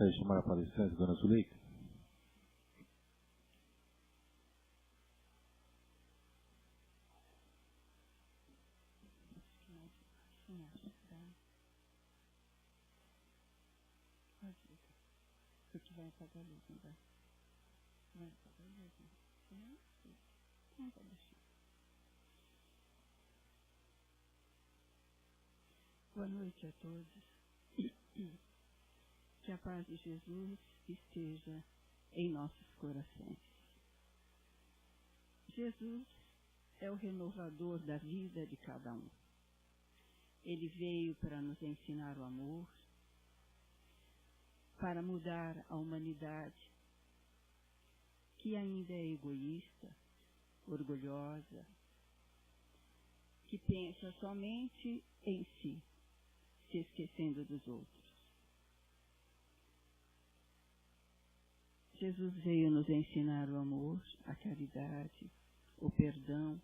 gostaria de chamar a palestrante, dona Zuleika. Porque vai apagar a luz, não vai? Vai apagar a luz, não? Não vai deixar. Boa noite a todos. Que a paz de Jesus esteja em nossos corações. Jesus é o renovador da vida de cada um. Ele veio para nos ensinar o amor, para mudar a humanidade, que ainda é egoísta, orgulhosa, que pensa somente em si, se esquecendo dos outros. Jesus veio nos ensinar o amor, a caridade, o perdão.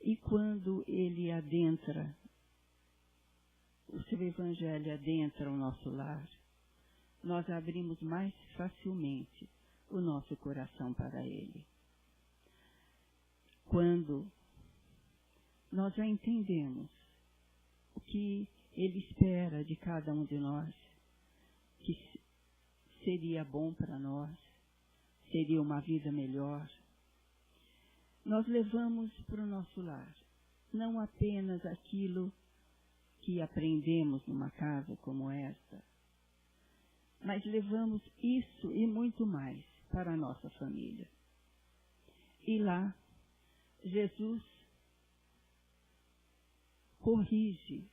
E quando ele adentra, o seu evangelho adentra o nosso lar, nós abrimos mais facilmente o nosso coração para ele. Quando nós já entendemos o que ele espera de cada um de nós, que seria bom para nós, seria uma vida melhor, nós levamos para o nosso lar não apenas aquilo que aprendemos numa casa como esta, mas levamos isso e muito mais para a nossa família. E lá, Jesus corrige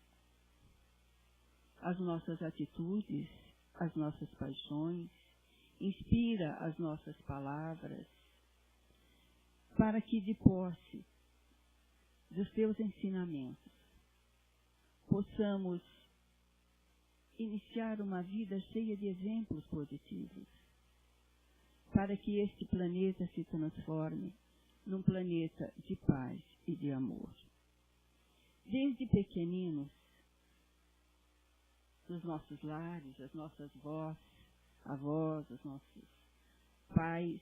as nossas atitudes, as nossas paixões, inspira as nossas palavras, para que de posse dos seus ensinamentos possamos iniciar uma vida cheia de exemplos positivos, para que este planeta se transforme num planeta de paz e de amor. Desde pequeninos, dos nossos lares, as nossas avós, os nossos pais,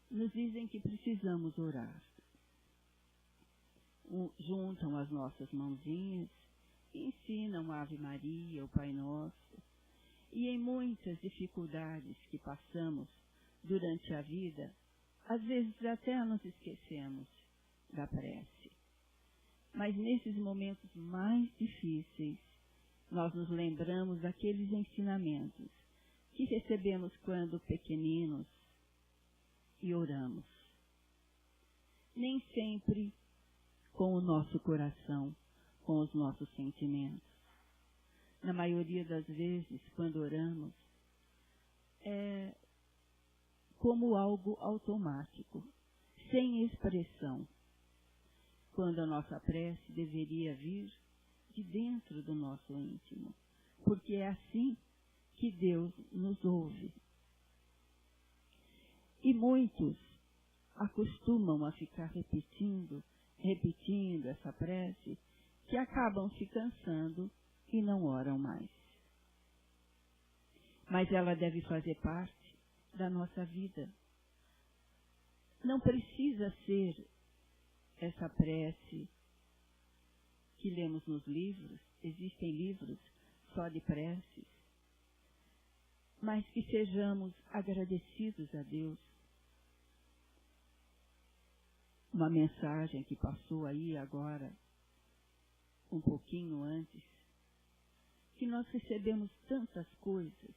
nos dizem que precisamos orar. Juntam as nossas mãozinhas e ensinam a Ave Maria, o Pai Nosso. E em muitas dificuldades que passamos durante a vida, às vezes até nos esquecemos da prece. Mas nesses momentos mais difíceis, nós nos lembramos daqueles ensinamentos que recebemos quando pequeninos e oramos. Nem sempre com o nosso coração, com os nossos sentimentos. Na maioria das vezes, quando oramos, é como algo automático, sem expressão, quando a nossa prece deveria vir de dentro do nosso íntimo, porque é assim que Deus nos ouve. E muitos acostumam a ficar repetindo essa prece, que acabam se cansando e não oram mais. Mas ela deve fazer parte da nossa vida. Não precisa ser essa prece que lemos nos livros, existem livros só de preces, mas que sejamos agradecidos a Deus. Uma mensagem que passou aí agora, um pouquinho antes, que nós recebemos tantas coisas,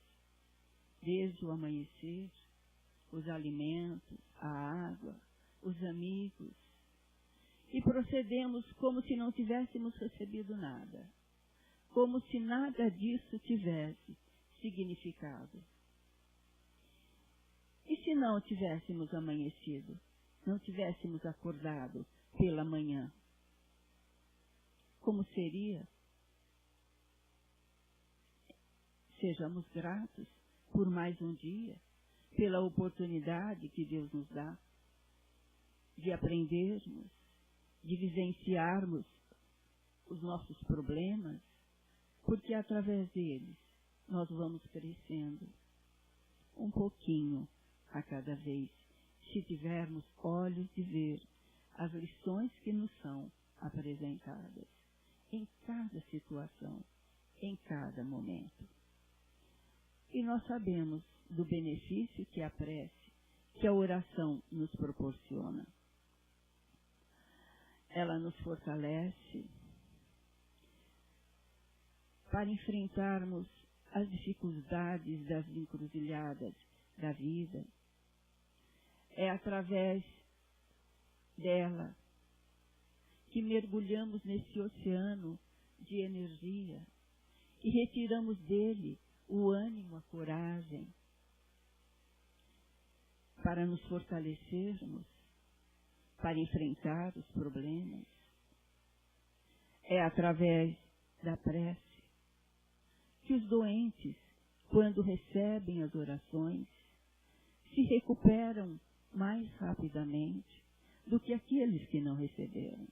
desde o amanhecer, os alimentos, a água, os amigos, e procedemos como se não tivéssemos recebido nada, como se nada disso tivesse significado. E se não tivéssemos amanhecido, não tivéssemos acordado pela manhã, como seria? Sejamos gratos por mais um dia, pela oportunidade que Deus nos dá de aprendermos, de vivenciarmos os nossos problemas, porque através deles nós vamos crescendo um pouquinho a cada vez, se tivermos olhos de ver as lições que nos são apresentadas em cada situação, em cada momento. E nós sabemos do benefício que a prece, que a oração nos proporciona. Ela nos fortalece para enfrentarmos as dificuldades das encruzilhadas da vida. É através dela que mergulhamos nesse oceano de energia e retiramos dele o ânimo, a coragem, para nos fortalecermos, para enfrentar os problemas. É através da prece que os doentes, quando recebem as orações, se recuperam mais rapidamente do que aqueles que não receberam.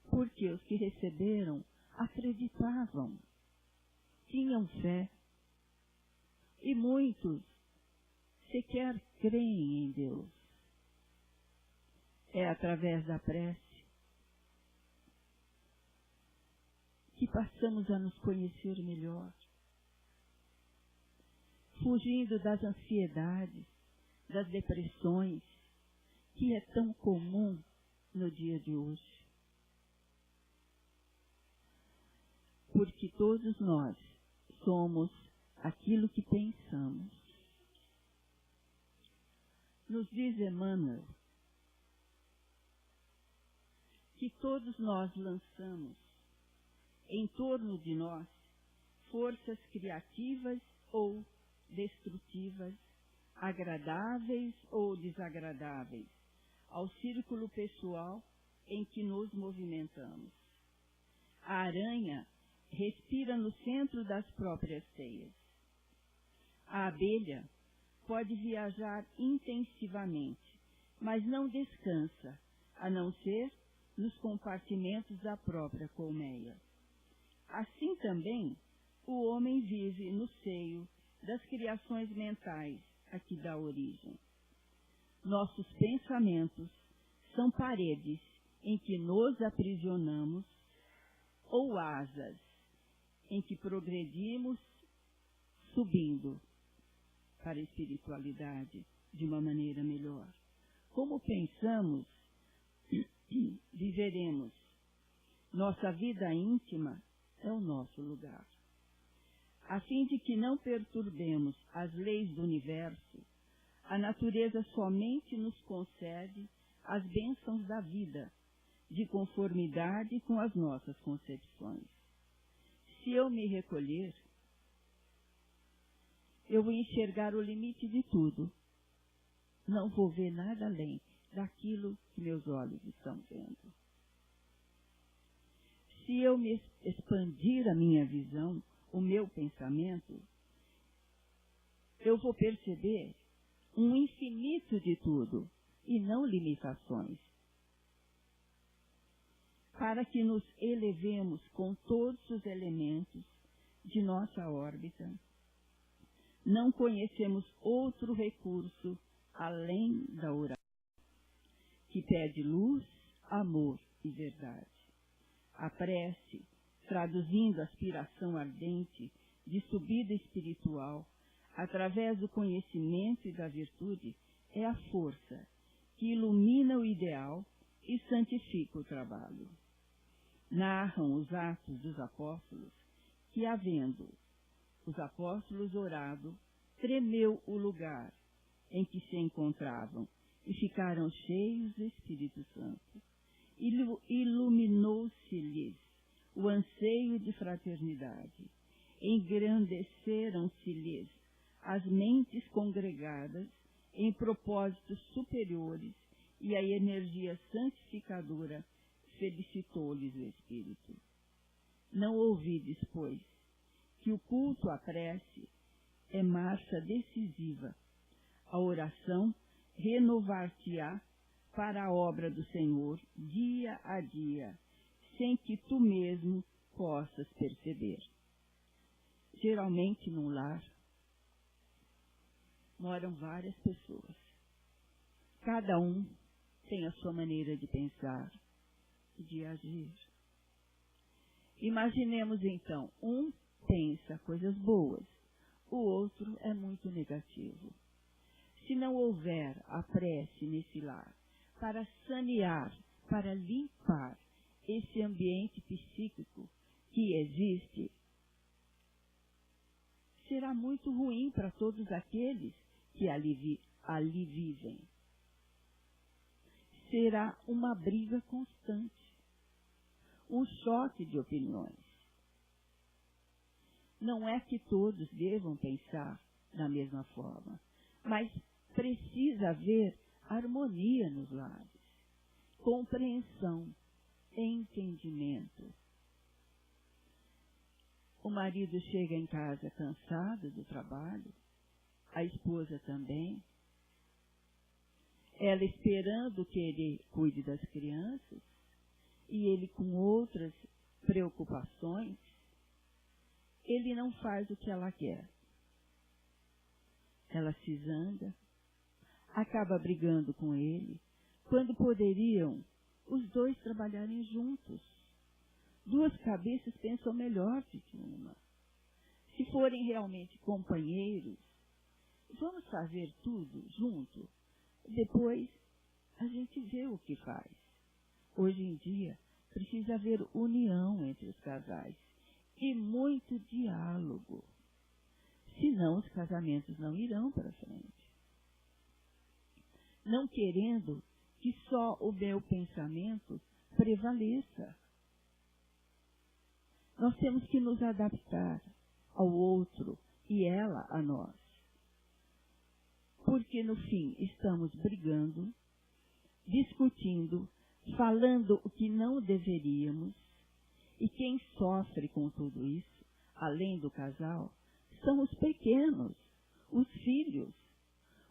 Porque os que receberam acreditavam, tinham fé, e muitos sequer creem em Deus. É através da prece que passamos a nos conhecer melhor, fugindo das ansiedades, das depressões, que é tão comum no dia de hoje. Porque todos nós somos aquilo que pensamos. Nos diz Emmanuel que todos nós lançamos em torno de nós forças criativas ou destrutivas, agradáveis ou desagradáveis, ao círculo pessoal em que nos movimentamos. A aranha respira no centro das próprias teias. A abelha pode viajar intensivamente, mas não descansa, a não ser nos compartimentos da própria colmeia. Assim também, o homem vive no seio das criações mentais a que dá origem. Nossos pensamentos são paredes em que nos aprisionamos ou asas em que progredimos subindo para a espiritualidade de uma maneira melhor. Como pensamos, viveremos. Nossa vida íntima é o nosso lugar. A fim de que não perturbemos as leis do universo, a natureza somente nos concede as bênçãos da vida, de conformidade com as nossas concepções. Se eu me recolher, eu vou enxergar o limite de tudo. Não vou ver nada além daquilo que meus olhos estão vendo. Se eu me expandir a minha visão, o meu pensamento, eu vou perceber um infinito de tudo e não limitações. Para que nos elevemos com todos os elementos de nossa órbita, não conhecemos outro recurso além da oração, que pede luz, amor e verdade. A prece, traduzindo a aspiração ardente de subida espiritual, através do conhecimento e da virtude, é a força que ilumina o ideal e santifica o trabalho. Narram os Atos dos Apóstolos que, havendo os apóstolos orado, tremeu o lugar em que se encontravam e ficaram cheios do Espírito Santo. Iluminou-se-lhes o anseio de fraternidade, engrandeceram-se-lhes as mentes congregadas em propósitos superiores e a energia santificadora felicitou-lhes o Espírito. Não ouvides, pois, que o culto à prece é marcha decisiva. A oração renovar-te-á para a obra do Senhor dia a dia, sem que tu mesmo possas perceber. Geralmente, num lar, moram várias pessoas. Cada um tem a sua maneira de pensar e de agir. Imaginemos, então, um pensa coisas boas, o outro é muito negativo. Se não houver a prece nesse lar para sanear, para limpar esse ambiente psíquico que existe, será muito ruim para todos aqueles que ali vivem. Será uma briga constante, um choque de opiniões. Não é que todos devam pensar da mesma forma, mas precisa haver harmonia nos lares, compreensão, entendimento. O marido chega em casa cansado do trabalho, a esposa também, ela esperando que ele cuide das crianças e ele com outras preocupações, ele não faz o que ela quer. Ela se zanga, acaba brigando com ele, quando poderiam os dois trabalharem juntos. Duas cabeças pensam melhor do que uma. Se forem realmente companheiros, vamos fazer tudo junto. Depois, a gente vê o que faz. Hoje em dia, precisa haver união entre os casais e muito diálogo. Senão, os casamentos não irão para frente. Não querendo que só o meu pensamento prevaleça. Nós temos que nos adaptar ao outro e ela a nós. Porque, no fim, estamos brigando, discutindo, falando o que não deveríamos, e quem sofre com tudo isso, além do casal, são os pequenos, os filhos.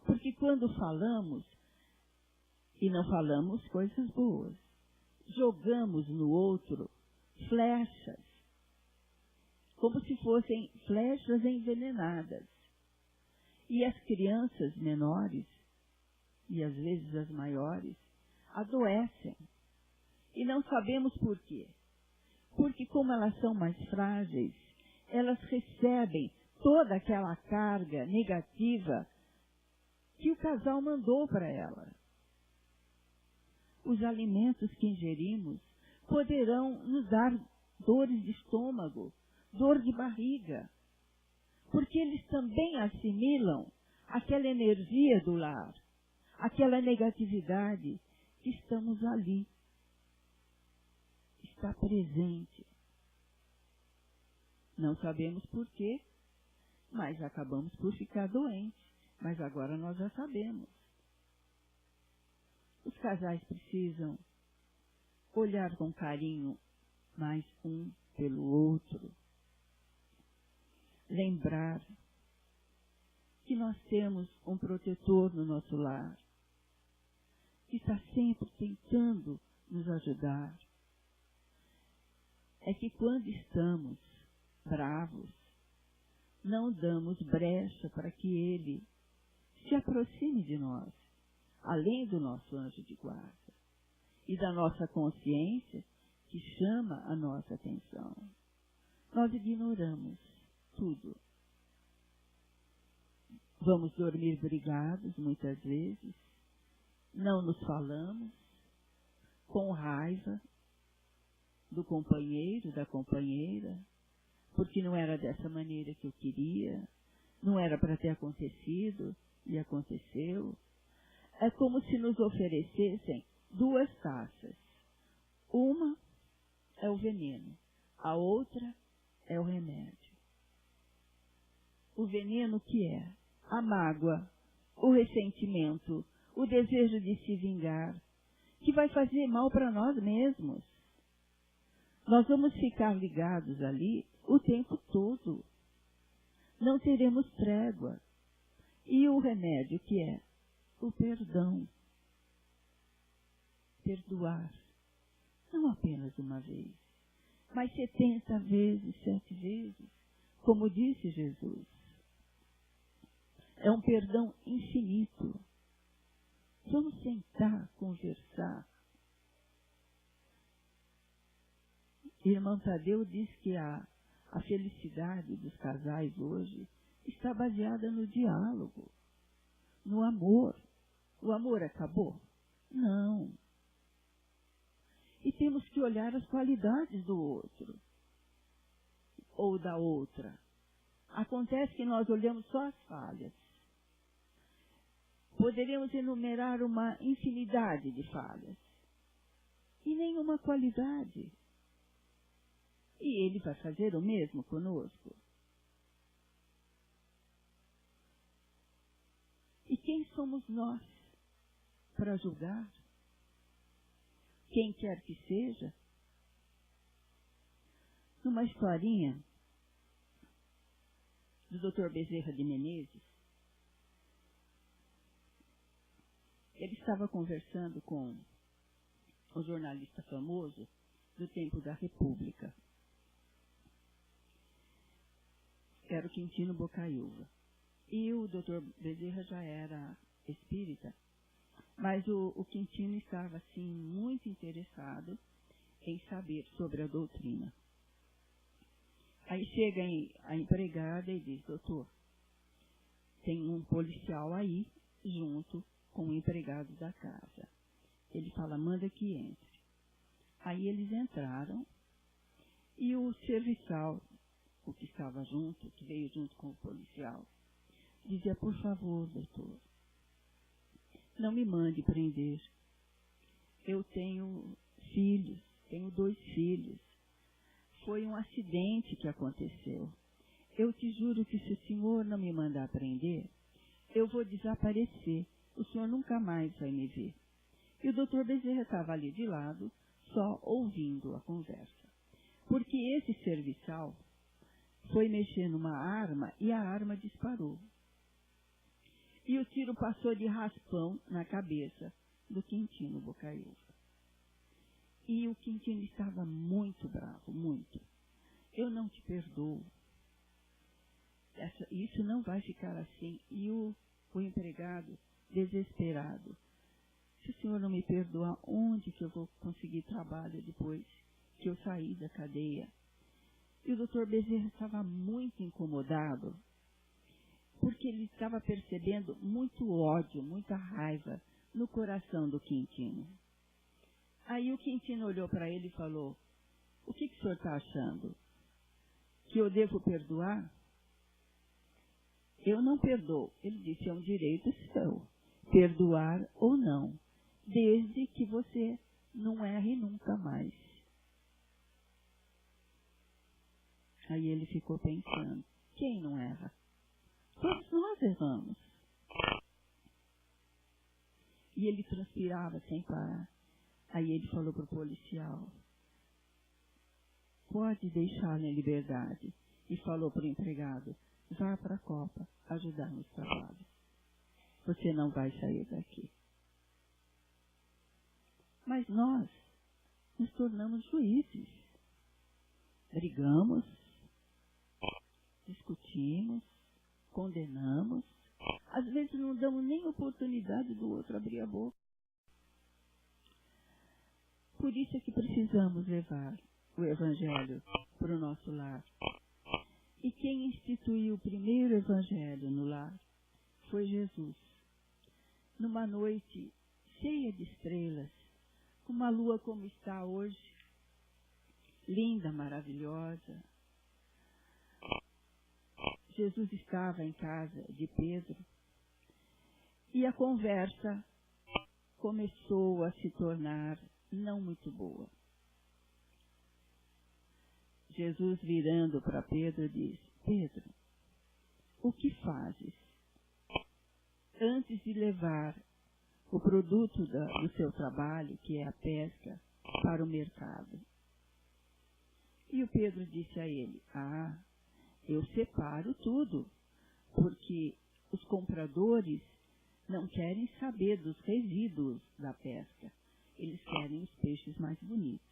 Porque quando falamos, e não falamos coisas boas, jogamos no outro flechas, como se fossem flechas envenenadas. E as crianças menores, e às vezes as maiores, adoecem. E não sabemos por quê. Porque como elas são mais frágeis, elas recebem toda aquela carga negativa que o casal mandou para elas. Os alimentos que ingerimos poderão nos dar dores de estômago, dor de barriga, porque eles também assimilam aquela energia do lar, aquela negatividade que estamos ali. Está presente. Não sabemos por quê, mas acabamos por ficar doentes. Mas agora nós já sabemos. Os casais precisam olhar com carinho mais um pelo outro. Lembrar que nós temos um protetor no nosso lar, que está sempre tentando nos ajudar. É que quando estamos bravos, não damos brecha para que ele se aproxime de nós, além do nosso anjo de guarda e da nossa consciência que chama a nossa atenção. Nós ignoramos tudo. Vamos dormir brigados muitas vezes, não nos falamos, com raiva do companheiro, da companheira, porque não era dessa maneira que eu queria, não era para ter acontecido e aconteceu. É como se nos oferecessem duas taças. Uma é o veneno, a outra é o remédio. O veneno que é a mágoa, o ressentimento, o desejo de se vingar, que vai fazer mal para nós mesmos. Nós vamos ficar ligados ali o tempo todo. Não teremos trégua. E o remédio que é o perdão. Perdoar. Não apenas uma vez, mas 70 vezes, 7 vezes. como disse Jesus. É um perdão infinito. Vamos sentar, conversar. Irmão Tadeu diz que a felicidade dos casais hoje está baseada no diálogo, no amor. O amor acabou? Não. E temos que olhar as qualidades do outro ou da outra. Acontece que nós olhamos só as falhas. Poderíamos enumerar uma infinidade de falhas e nenhuma qualidade. E ele vai fazer o mesmo conosco. E quem somos nós para julgar? Quem quer que seja? Numa historinha do Dr. Bezerra de Menezes, ele estava conversando com um jornalista famoso do tempo da República. Era o Quintino Bocaiúva. E o Dr. Bezerra já era espírita, mas o Quintino estava, assim, muito interessado em saber sobre a doutrina. Aí chega a empregada e diz: doutor, tem um policial aí junto com o empregado da casa. Ele fala: manda que entre. Aí eles entraram e o serviçal, o que estava junto, que veio junto com o policial, dizia: por favor, doutor, não me mande prender. Eu tenho filhos, tenho 2 filhos. Foi um acidente que aconteceu. Eu te juro que se o senhor não me mandar prender, eu vou desaparecer. O senhor nunca mais vai me ver. E o doutor Bezerra estava ali de lado, só ouvindo a conversa. Porque esse serviçal foi mexer numa arma e a arma disparou. E o tiro passou de raspão na cabeça do Quintino Bocaiúva. E o Quintino estava muito bravo, muito. Eu não te perdoo. Isso não vai ficar assim. E o empregado, desesperado: se o senhor não me perdoar, onde que eu vou conseguir trabalho depois que eu sair da cadeia? E o doutor Bezerra estava muito incomodado, porque ele estava percebendo muito ódio, muita raiva no coração do Quintino. Aí o Quintino olhou para ele e falou: o que o senhor está achando? Que eu devo perdoar? Eu não perdoo. Ele disse: é um direito seu, perdoar ou não, desde que você não erre nunca mais. Aí ele ficou pensando: quem não erra? Todos nós erramos. E ele transpirava sem parar. Aí ele falou para o policial: pode deixá-lo em liberdade. E falou para o empregado: vá para a Copa ajudar nos trabalhos. Você não vai sair daqui. Mas nós nos tornamos juízes. Brigamos, discutimos, condenamos. Às vezes não damos nem oportunidade do outro abrir a boca. Por isso é que precisamos levar o Evangelho para o nosso lar. E quem instituiu o primeiro Evangelho no lar foi Jesus. Numa noite cheia de estrelas, com uma lua como está hoje, linda, maravilhosa, Jesus estava em casa de Pedro e a conversa começou a se tornar não muito boa. Jesus, virando para Pedro, diz: Pedro, o que fazes? Antes de levar o produto do seu trabalho, que é a pesca, para o mercado. E o Pedro disse a ele: eu separo tudo, porque os compradores não querem saber dos resíduos da pesca. Eles querem os peixes mais bonitos.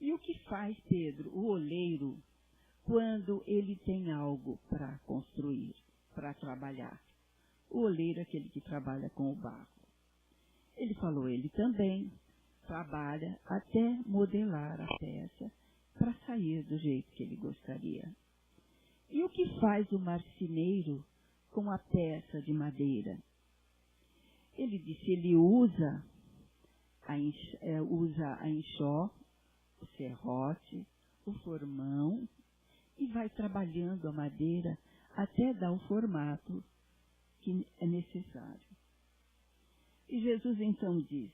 E o que faz Pedro, o oleiro, quando ele tem algo para construir, para trabalhar. O oleiro é aquele que trabalha com o barro. Ele falou, ele também trabalha até modelar a peça para sair do jeito que ele gostaria. E o que faz o marceneiro com a peça de madeira? Ele disse, ele usa a enxó, o serrote, o formão, e vai trabalhando a madeira até dar o formato que é necessário. E Jesus então diz,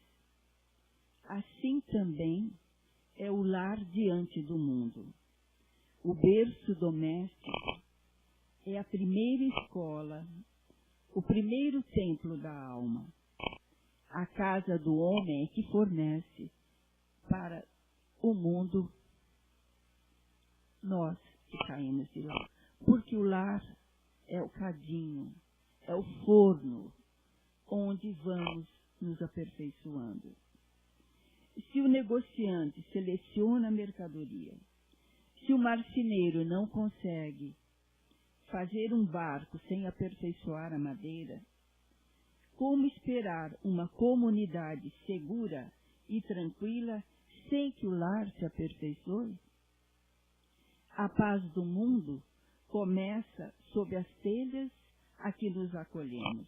assim também é o lar diante do mundo. O berço doméstico é a primeira escola, o primeiro templo da alma. A casa do homem é que fornece para o mundo nós que saímos de lá. Porque o lar é o cadinho, é o forno onde vamos nos aperfeiçoando. Se o negociante seleciona a mercadoria, se o marceneiro não consegue fazer um barco sem aperfeiçoar a madeira, como esperar uma comunidade segura e tranquila sem que o lar se aperfeiçoe? A paz do mundo começa sob as telhas a que nos acolhemos.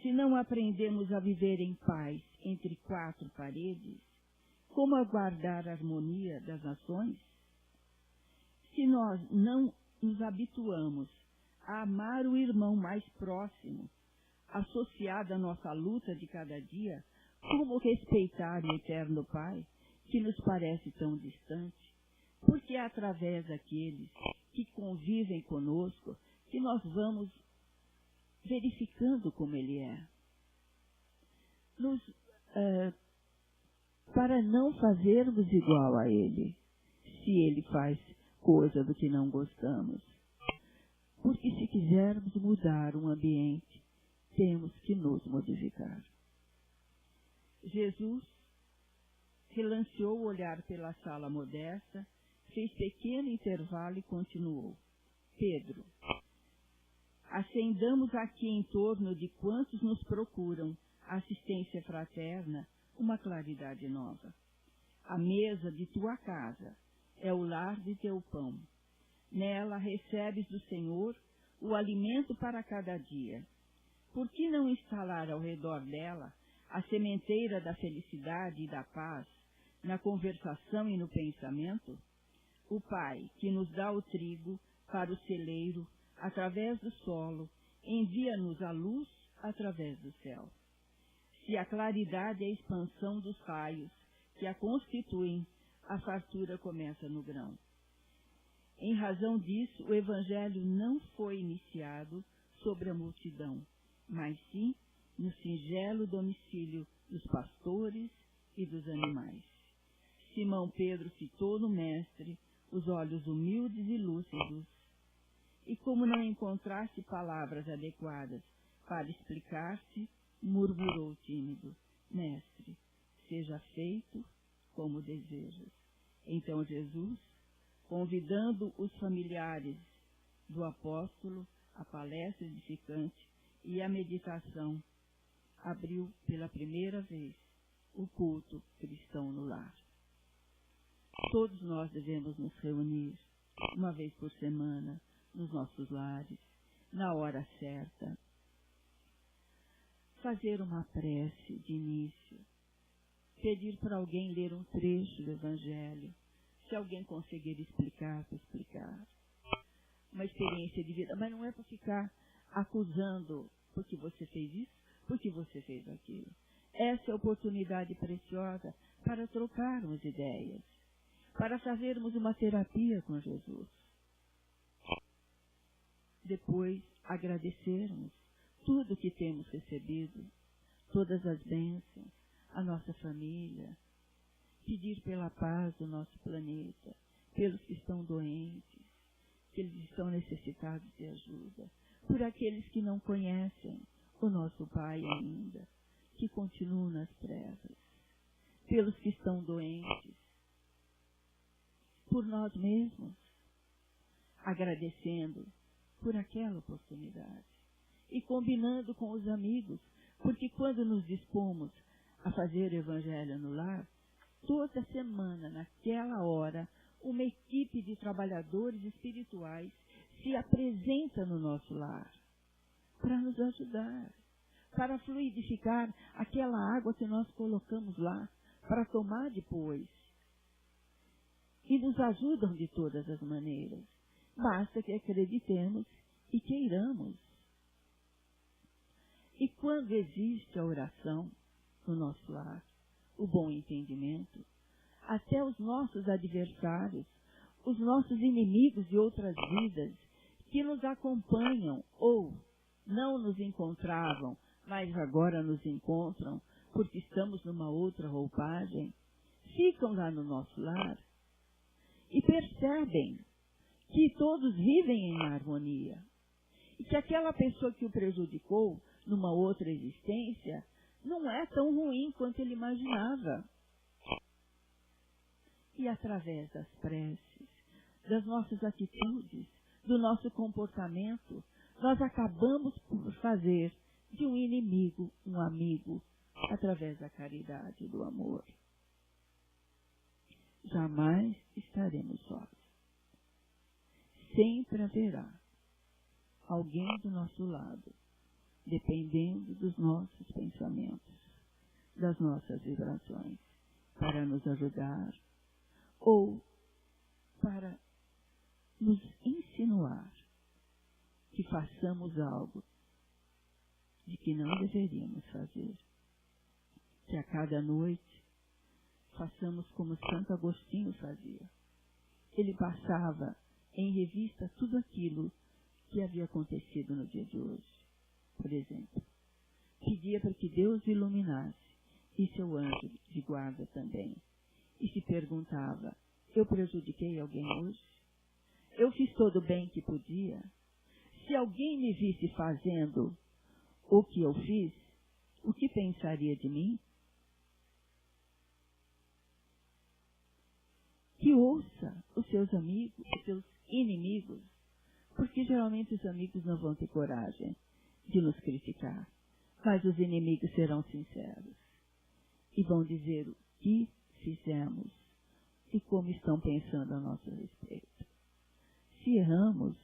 Se não aprendemos a viver em paz entre quatro paredes, como aguardar a harmonia das nações? Se nós não nos habituamos a amar o irmão mais próximo, associado à nossa luta de cada dia, como respeitar o eterno Pai, que nos parece tão distante? Porque é através daqueles que convivem conosco que nós vamos verificando como Ele é. Para não fazermos igual a Ele, se Ele faz coisa do que não gostamos. Porque se quisermos mudar um ambiente, temos que nos modificar. Jesus relanceou o olhar pela sala modesta, fez pequeno intervalo e continuou. Pedro, acendamos aqui em torno de quantos nos procuram assistência fraterna uma claridade nova. A mesa de tua casa é o lar de teu pão. Nela recebes do Senhor o alimento para cada dia. Por que não instalar ao redor dela a sementeira da felicidade e da paz, na conversação e no pensamento? O Pai, que nos dá o trigo para o celeiro, através do solo, envia-nos a luz através do céu. Se a claridade é a expansão dos raios que a constituem, a fartura começa no grão. Em razão disso, o Evangelho não foi iniciado sobre a multidão, mas sim no singelo domicílio dos pastores e dos animais. Simão Pedro fitou no Mestre os olhos humildes e lúcidos, e como não encontrasse palavras adequadas para explicar-se, murmurou tímido, Mestre, seja feito como desejas. Então Jesus, convidando os familiares do apóstolo à palestra edificante e à meditação, abriu pela primeira vez o culto cristão no lar. Todos nós devemos nos reunir uma vez por semana nos nossos lares, na hora certa, fazer uma prece de início, pedir para alguém ler um trecho do Evangelho, se alguém conseguir explicar, para explicar. Uma experiência de vida, mas não é para ficar acusando porque você fez isso, porque você fez aquilo. Essa é a oportunidade preciosa para trocarmos ideias, para fazermos uma terapia com Jesus. Depois, agradecermos tudo que temos recebido, todas as bênçãos, a nossa família, pedir pela paz do nosso planeta, pelos que estão doentes, que eles estão necessitados de ajuda, por aqueles que não conhecem o nosso Pai ainda, que continuam nas trevas, pelos que estão doentes, por nós mesmos, agradecendo por aquela oportunidade e combinando com os amigos, porque quando nos dispomos a fazer o Evangelho no lar, toda semana, naquela hora, uma equipe de trabalhadores espirituais se apresenta no nosso lar para nos ajudar, para fluidificar aquela água que nós colocamos lá, para tomar depois. E nos ajudam de todas as maneiras. Basta que acreditemos e queiramos. E quando existe a oração no nosso lar, o bom entendimento, até os nossos adversários, os nossos inimigos de outras vidas, que nos acompanham ou não nos encontravam, mas agora nos encontram, porque estamos numa outra roupagem, ficam lá no nosso lar e percebem que todos vivem em harmonia e que aquela pessoa que o prejudicou numa outra existência não é tão ruim quanto ele imaginava. E através das preces, das nossas atitudes, do nosso comportamento, nós acabamos por fazer de um inimigo um amigo, através da caridade e do amor. Jamais estaremos sós. Sempre haverá alguém do nosso lado, dependendo dos nossos pensamentos, das nossas vibrações, para nos ajudar ou para nos insinuar que façamos algo de que não deveríamos fazer. Que a cada noite façamos como Santo Agostinho fazia. Ele passava em revista tudo aquilo que havia acontecido no dia de hoje. Por exemplo, pedia para que Deus iluminasse e seu anjo de guarda também. E se perguntava, eu prejudiquei alguém hoje? Eu fiz todo o bem que podia? Se alguém me visse fazendo o que eu fiz, o que pensaria de mim? Que ouça os seus amigos, os seus inimigos, porque geralmente os amigos não vão ter coragem de nos criticar, mas os inimigos serão sinceros e vão dizer o que fizemos e como estão pensando a nosso respeito. Se erramos,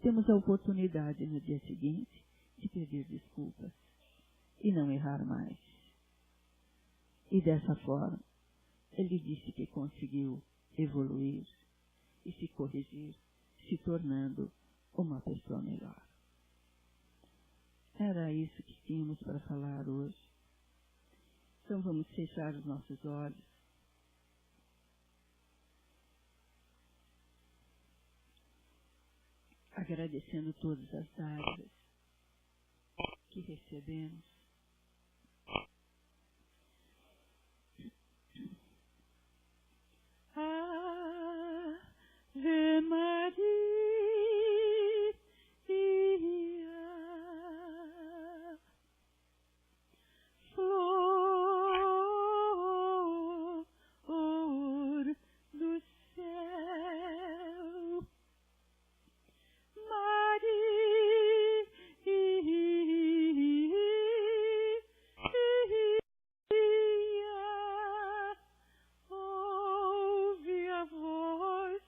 temos a oportunidade no dia seguinte de pedir desculpas e não errar mais. E dessa forma, ele disse que conseguiu evoluir e se corrigir, se tornando uma pessoa melhor. Era isso que tínhamos para falar hoje. Então vamos fechar os nossos olhos. Agradecendo todas as dádivas que recebemos. Ave Maria, flor do céu, ouve a voz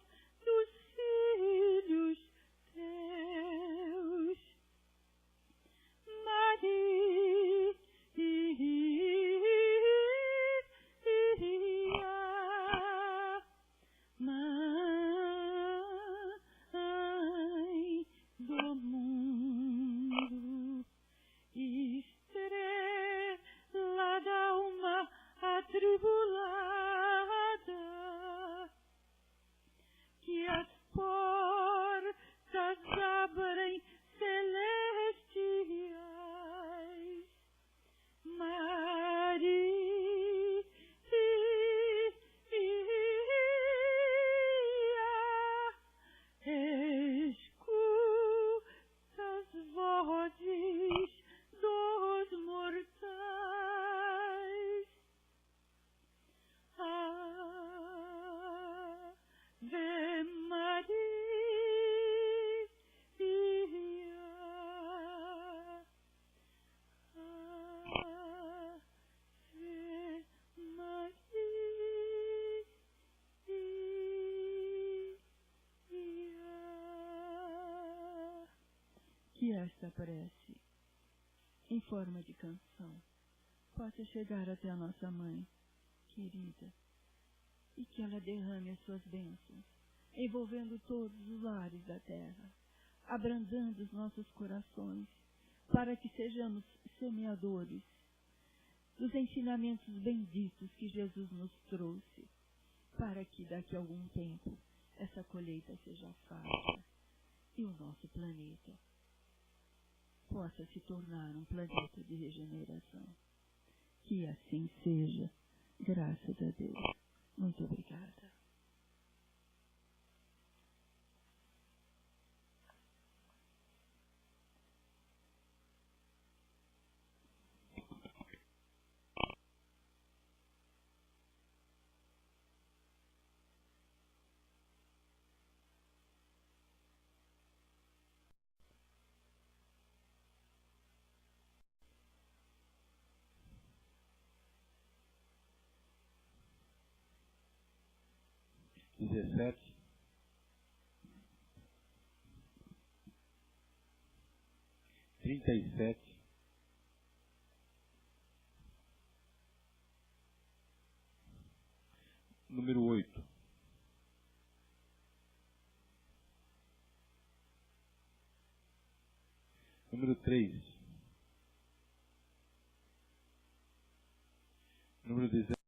dos filhos teus. Maria, Mãe do mundo, estrela da alma atribulada, que as portas abrem celestiais. Maria, escuta as vozes dos mortais. esta prece, em forma de canção, possa chegar até a nossa mãe querida e que ela derrame as suas bênçãos, envolvendo todos os lares da terra, abrandando os nossos corações, para que sejamos semeadores dos ensinamentos benditos que Jesus nos trouxe, para que daqui a algum tempo essa colheita seja farta e o nosso planeta possa se tornar um planeta de regeneração. Que assim seja, graças a Deus. Muito obrigada. Dezessete, trinta e sete, número 8, número 3, número 17.